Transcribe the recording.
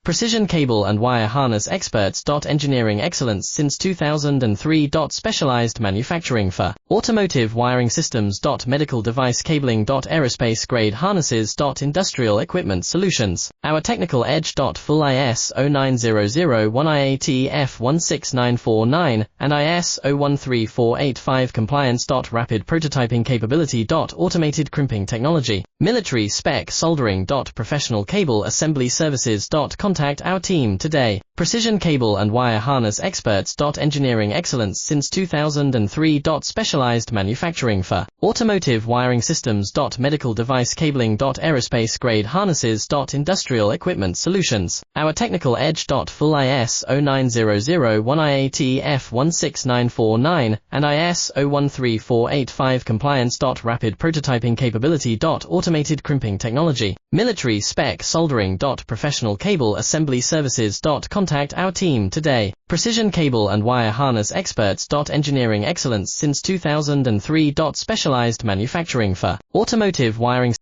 Precision cable and wire harness experts. Engineering excellence since 2003. Specialized manufacturing for automotive wiring systems. Medical device cabling. Aerospace grade harnesses. Industrial equipment solutions. Our technical edge. Full ISO 9001 IAT F16949 and ISO 13485 compliance. Rapid prototyping capability. Automated crimping technology. Military spec soldering. Professional cable assembly services. Contact our team today. Precision cable and wire harness experts. Engineering excellence since 2003. Specialized manufacturing for automotive wiring systems. Medical device cabling. Aerospace grade harnesses. Industrial equipment solutions. Our technical edge. Full ISO 9001 IAT F16949 and ISO 13485 compliance. Rapid prototyping capability. Automated crimping technology. Military spec soldering. Professional cable assembly services. Contact our team today. Precision cable and wire harness experts. Engineering excellence since 2003. Specialized manufacturing for automotive wiring